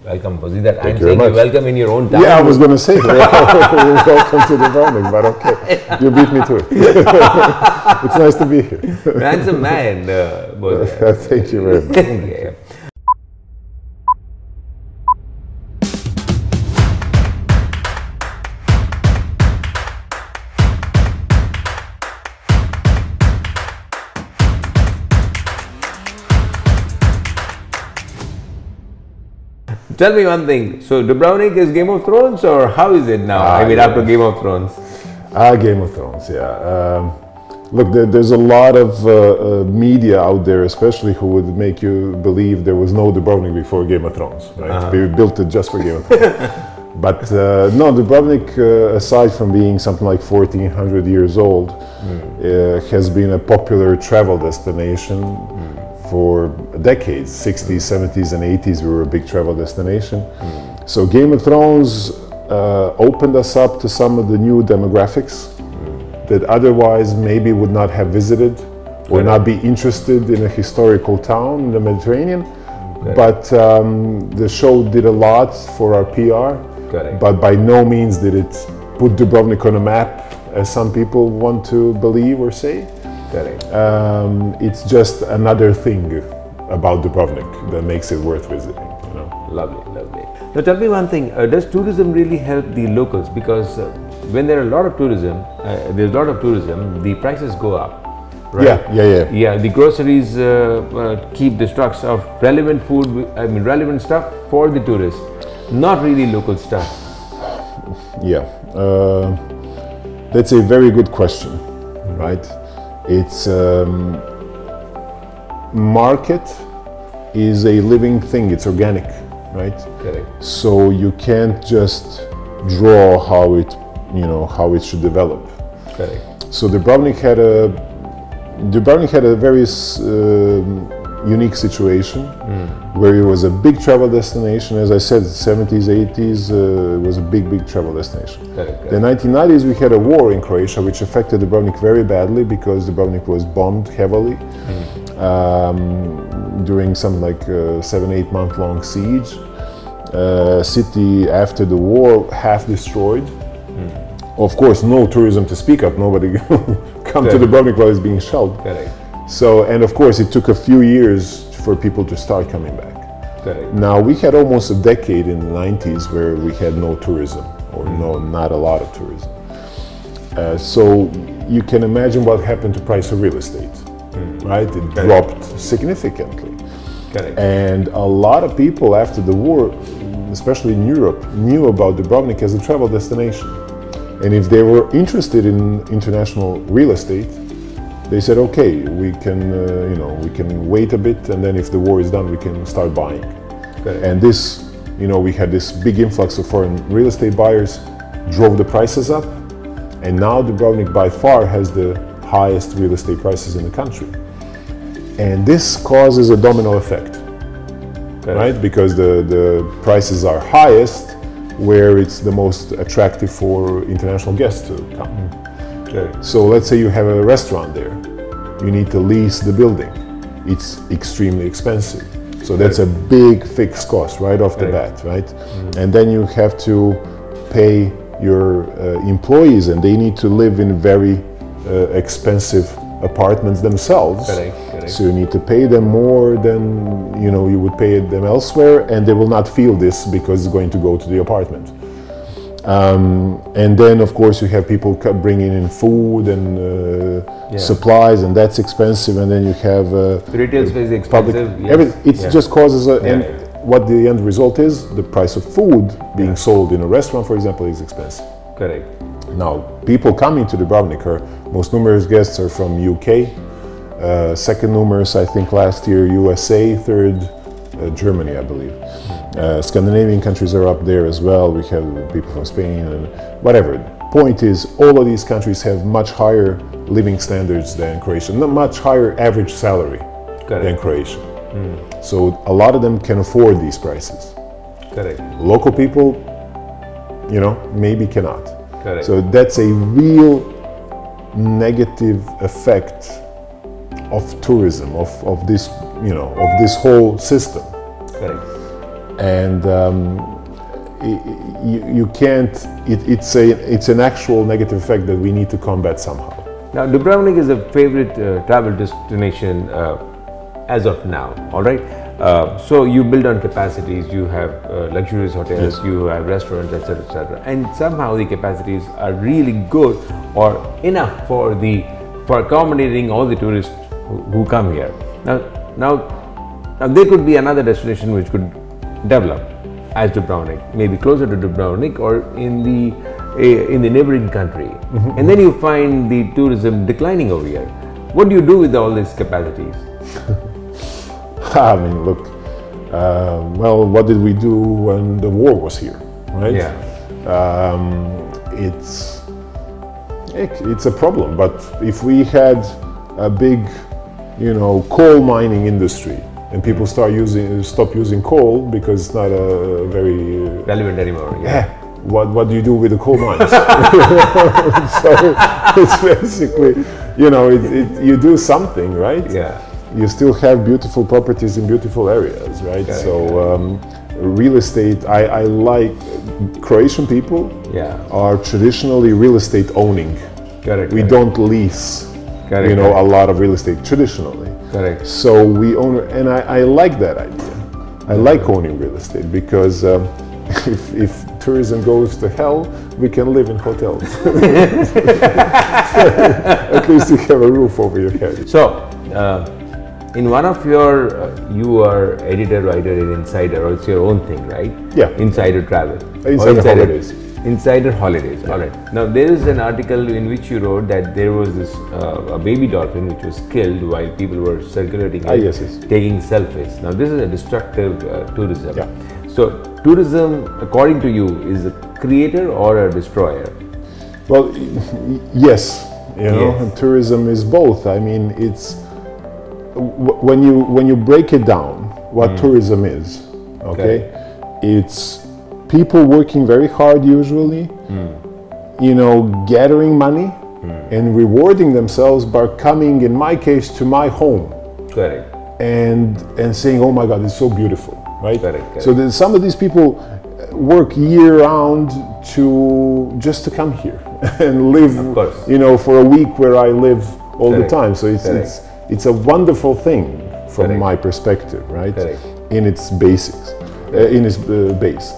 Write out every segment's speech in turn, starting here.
Welcome, Bozidar. I'm Thank you saying very you're much. welcome in your own town. Yeah, I was going to say, welcome to Dubrovnik, but okay, you beat me to it. It's nice to be here. Handsome man, Bozidar. Thank you very much. Yeah. Tell me one thing. So Dubrovnik is Game of Thrones, or how is it now? I mean, after Game of Thrones. Game of Thrones, yeah. Look, there's a lot of media out there, especially who would make you believe there was no Dubrovnik before Game of Thrones, right? We built it just for Game of Thrones. But no, Dubrovnik, aside from being something like 1400 years old, has been a popular travel destination for decades. 60s, 70s and 80s we were a big travel destination. So Game of Thrones opened us up to some of the new demographics that otherwise maybe would not have visited or not be interested in a historical town in the Mediterranean. But the show did a lot for our PR, but by no means did it put Dubrovnik on a map, as some people want to believe or say. It's just another thing about Dubrovnik that makes it worth visiting. You know? Lovely, lovely. Now tell me one thing, does tourism really help the locals? Because when there are a lot of tourism, the prices go up. Right? Yeah, the groceries keep the stocks of relevant food, relevant stuff for the tourists, not really local stuff. Yeah, that's a very good question, right? It's market is a living thing, it's organic, right? So you can't just draw how it should develop. So Dubrovnik had a very unique situation where it was a big travel destination. As I said, 70s, 80s, it was a big travel destination. The 1990s we had a war in Croatia which affected Dubrovnik very badly because Dubrovnik was bombed heavily during some like 7-8 month long siege. City after the war half destroyed. Of course, no tourism to speak of. Nobody come to Dubrovnik while it's being shelled. So, and of course, it took a few years for people to start coming back. Now, we had almost a decade in the 90s where we had no tourism, or not a lot of tourism. So, you can imagine what happened to price of real estate, right? It dropped significantly. And a lot of people after the war, especially in Europe, knew about Dubrovnik as a travel destination. And if they were interested in international real estate, they said, okay, we can wait a bit, and then if the war is done, we can start buying. And this, we had this big influx of foreign real estate buyers, drove the prices up, and now Dubrovnik by far has the highest real estate prices in the country. And this causes a domino effect, right? Because the prices are highest where it's the most attractive for international guests to come. So let's say you have a restaurant there, you need to lease the building. It's extremely expensive. So that's a big fixed cost right off the bat, right? And then you have to pay your employees, and they need to live in very expensive apartments themselves. So you need to pay them more than you would pay them elsewhere, and they will not feel this because it's going to go to the apartment. And then of course you have people bringing in food and supplies, and that's expensive, and then you have retail space is expensive. It just causes and what the end result is, the price of food being sold in a restaurant, for example, is expensive. Now, people coming to Dubrovnik, most numerous guests are from UK, second numerous I think last year USA, third Germany I believe. Scandinavian countries are up there as well. We have people from Spain and whatever. Point is, all of these countries have much higher living standards than Croatia, not much higher average salary than Croatia. So a lot of them can afford these prices. Local people, maybe cannot. So that's a real negative effect of tourism, of this, of this whole system. and you can't. It's an actual negative effect that we need to combat somehow. Now, Dubrovnik is a favorite travel destination as of now. All right. So you build on capacities. You have luxurious hotels. Yes. You have restaurants, etc., etc. And somehow the capacities are really good or enough for accommodating all the tourists who come here. Now there could be another destination which could develop as Dubrovnik, maybe closer to Dubrovnik or in the neighboring country, and then you find the tourism declining over here. What do you do with all these capacities? I mean, look. Well, what did we do when the war was here, right? Yeah. It's a problem. But if we had a big, coal mining industry, and people stop using coal because it's not a very relevant anymore. Yeah. What do you do with the coal mines? So it's basically, you do something, right? Yeah. You still have beautiful properties in beautiful areas, right? Correct, so real estate, I like Croatian people. Yeah. Are traditionally real estate owning. Correct. We don't lease. Correct. A lot of real estate traditionally. Correct. So we own, and I like that idea. I like owning real estate because if tourism goes to hell, we can live in hotels. At least you have a roof over your head. So, in one of your, you are editor, writer in Insider, or it's your own thing, right? Yeah. Insider Travel. Insider Holidays. Insider Holidays, yeah. All right. Now, there is an article in which you wrote that there was this a baby dolphin which was killed while people were circulating it, yes. taking selfies. Now, this is a destructive tourism. Yeah. So, tourism, according to you, is a creator or a destroyer? Well, yes. And tourism is both. I mean, it's when you break it down, what tourism is, okay? It's people working very hard usually, gathering money and rewarding themselves by coming, in my case, to my home. Correct. And saying, oh my God, it's so beautiful, right? Correct. So some of these people work year round just to come here and live, of course. For a week where I live all the time. So it's a wonderful thing from my perspective, right? In its basics, in its base.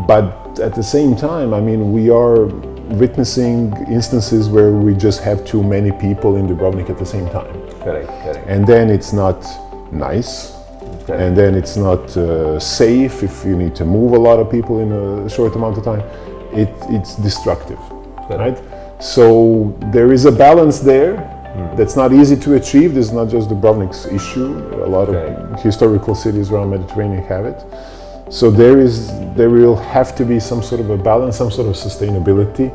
But at the same time, I mean, we are witnessing instances where we just have too many people in Dubrovnik at the same time. Correct. And then it's not nice. And then it's not safe if you need to move a lot of people in a short amount of time. It's destructive, right? So there is a balance there. That's not easy to achieve. This is not just Dubrovnik's issue. A lot of historical cities around Mediterranean have it. So there will have to be some sort of a balance, some sort of sustainability.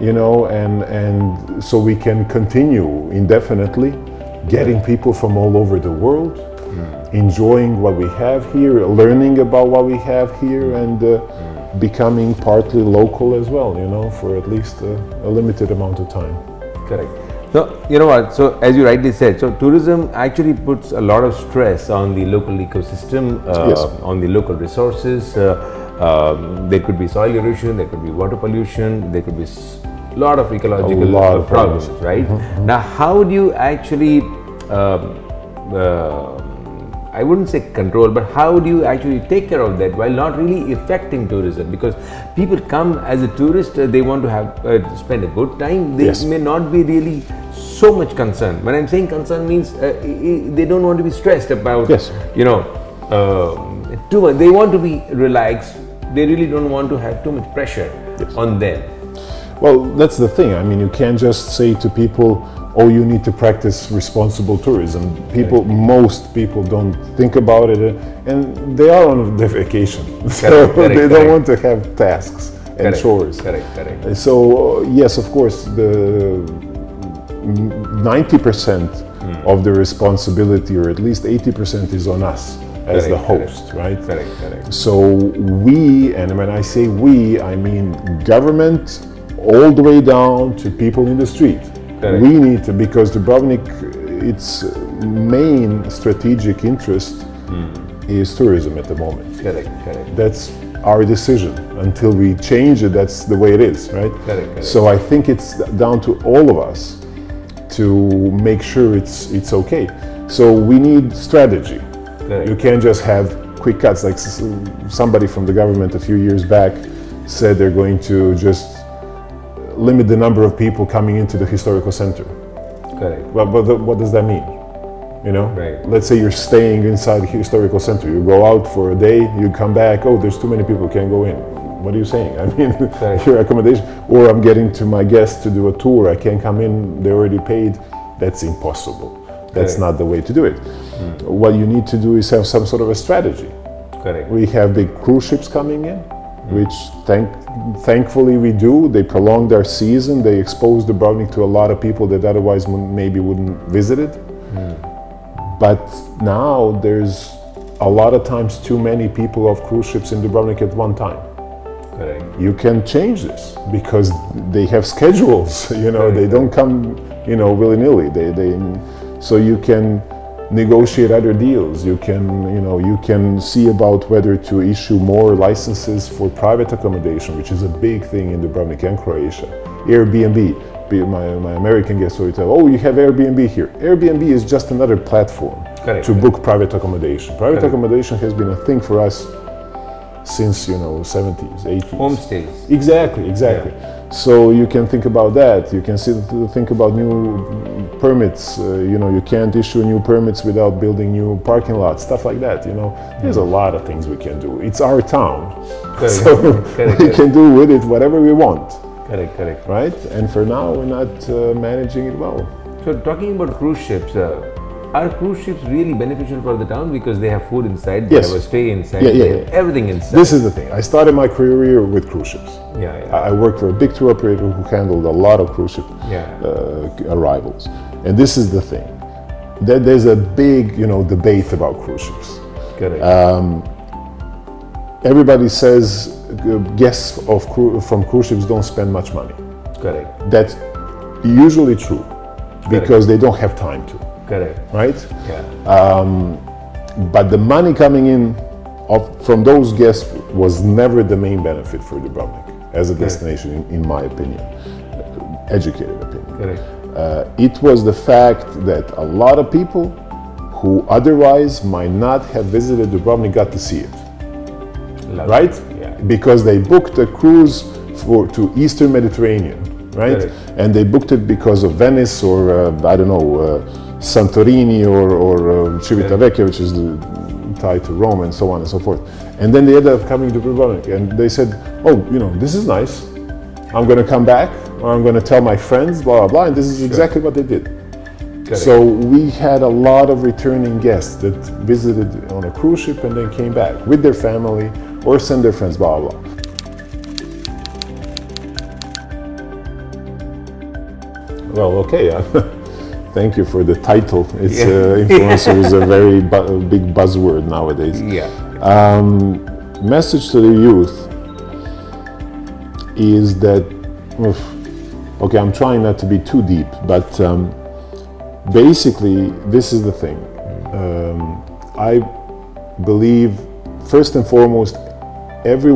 And so we can continue indefinitely getting people from all over the world, enjoying what we have here, learning about what we have here, and becoming partly local as well, for at least a limited amount of time. Correct. So, you know what, so as you rightly said, so tourism actually puts a lot of stress on the local ecosystem, on the local resources. There could be soil erosion, there could be water pollution, there could be a lot of ecological problems, right? Now, how do you actually, I wouldn't say control, but how do you actually take care of that while not really affecting tourism? Because people come as a tourist, they want to have spend a good time. They may not be really so much concerned. When I'm saying concern means they don't want to be stressed about, too much. They want to be relaxed. They really don't want to have too much pressure on them. Well, that's the thing. I mean, you can't just say to people, oh, you need to practice responsible tourism. Most people don't think about it, and they are on their vacation, so they don't want to have tasks and chores. Correct. So yes, of course, the 90% of the responsibility, or at least 80%, is on us as the host, right? Correct. So we, and when I say we, I mean government, all the way down to people in the street. We need to, because Dubrovnik, its main strategic interest is tourism at the moment. Correct, correct. That's our decision. Until we change it, that's the way it is, right? Correct, correct. So I think it's down to all of us to make sure it's okay. So we need strategy. Correct. You can't just have quick cuts. Like somebody from the government a few years back said they're going to just limit the number of people coming into the historical center. Correct. But what does that mean? You know, right. Let's say you're staying inside the historical center. You go out for a day, you come back. Oh, there's too many people, can't go in. What are you saying? I mean, right. Your accommodation. Or I'm getting to my guests to do a tour. I can't come in. They already paid. That's impossible. That's not the way to do it. What you need to do is have some sort of a strategy. Correct. We have big cruise ships coming in, which thankfully we do. They prolong their season. They expose Dubrovnik to a lot of people that otherwise maybe wouldn't visit it. But now there's a lot of times too many people of cruise ships in Dubrovnik at one time. Correct. You can change this because they have schedules. You know, correct. They don't come, you know, willy-nilly. So you can negotiate other deals. You can see about whether to issue more licenses for private accommodation, which is a big thing in Dubrovnik and Croatia. Airbnb. My American guests always tell, oh, you have Airbnb here. Airbnb is just another platform to book private accommodation. Private accommodation has been a thing for us since, 70s, 80s. Homestays. Exactly. Yeah. So you can think about that. You can think about new permits. You can't issue new permits without building new parking lots, stuff like that. There's a lot of things we can do. It's our town, so we can do with it whatever we want. Correct. Right? And for now, we're not managing it well. So talking about cruise ships, are cruise ships really beneficial for the town because they have food inside, they have a stay inside, they have everything inside? This is the thing. I started my career with cruise ships. I worked for a big tour operator who handled a lot of cruise ship arrivals. And this is the thing. There's a big, debate about cruise ships. Correct. Everybody says guests from cruise ships don't spend much money. Correct. That's usually true because they don't have time to. Correct. Right? Yeah. But the money coming in from those guests was never the main benefit for Dubrovnik as a destination, in my opinion, educated opinion. Correct. It was the fact that a lot of people who otherwise might not have visited Dubrovnik got to see it. Right? Yeah. Because they booked a cruise to Eastern Mediterranean, right? Correct. And they booked it because of Venice or Santorini or Civitavecchia, which is tied to Rome and so on and so forth. And then they ended up coming to Dubrovnik and they said, oh, this is nice. I'm going to come back or I'm going to tell my friends, blah, blah, blah. And this is exactly what they did. Correct. So we had a lot of returning guests that visited on a cruise ship and then came back with their family or send their friends, blah, blah, blah. Well, okay. Thank you for the title. It's influencer is a very big buzzword nowadays. Yeah. Message to the youth is that, okay, I'm trying not to be too deep, but basically this is the thing. I believe first and foremost, every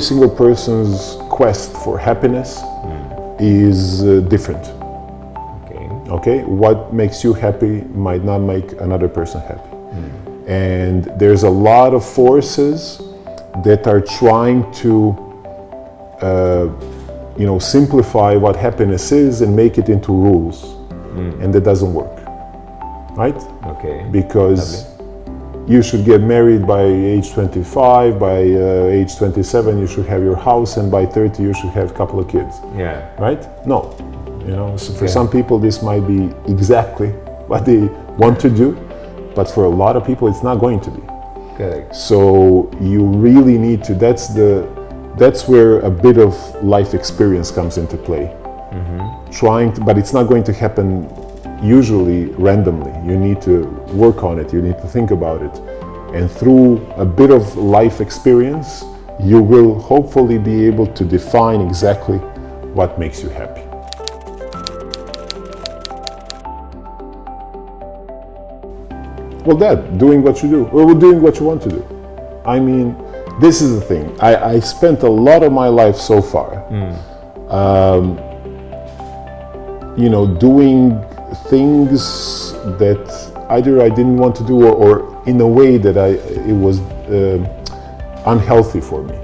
single person's quest for happiness is different. Okay, what makes you happy might not make another person happy. And there's a lot of forces that are trying to simplify what happiness is and make it into rules. And that doesn't work, right? Okay. Because you should get married by age 25, by age 27 you should have your house, and by 30 you should have a couple of kids. Yeah. Right? No. So for some people this might be exactly what they want to do, but for a lot of people it's not going to be. Correct. So you really need to, that's where a bit of life experience comes into play. But it's not going to happen usually randomly. You need to work on it, you need to think about it. And through a bit of life experience, you will hopefully be able to define exactly what makes you happy. Well, doing what you do, or doing what you want to do. I mean, this is the thing. I spent a lot of my life so far, you know, doing things that either I didn't want to do, or in a way that it was unhealthy for me.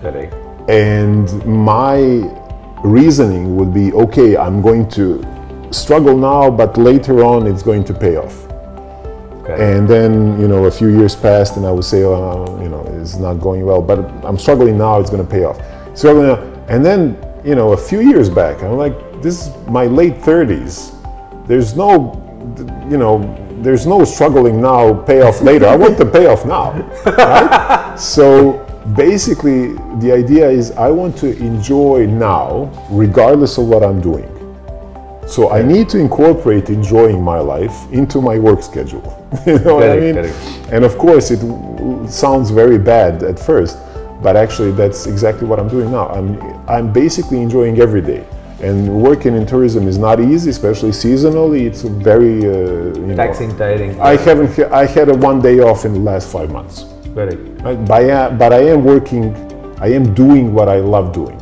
Correct. And my reasoning would be, okay, I'm going to struggle now, but later on it's going to pay off. Okay. And then, you know, a few years passed and I would say, oh, you know, it's not going well, but I'm struggling now, it's going to pay off. Struggling now. And then, you know, a few years back, I'm like, this is my late 30s. There's no, you know, there's no struggling now, payoff later. I want the payoff now, right? So basically, the idea is I want to enjoy now, regardless of what I'm doing. So I need to incorporate enjoying my life into my work schedule. You know what I mean? And of course, it sounds very bad at first, but actually that's exactly what I'm doing now. I'm basically enjoying every day. And working in tourism is not easy, especially seasonally. It's very taxing, tiring. I had a 1 day off in the last 5 months. Correct. Right? But I am working. I am doing what I love doing.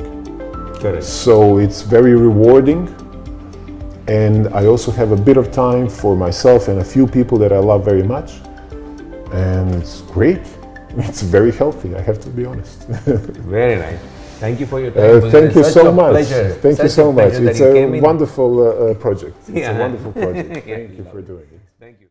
Correct. So it's very rewarding, and I also have a bit of time for myself and a few people that I love very much, and it's great. It's very healthy. I have to be honest. Very nice. Thank you for your time. Thank you so much. Pleasure. Thank you so much. It's a wonderful project. It's a wonderful project. Thank you for doing it. Thank you.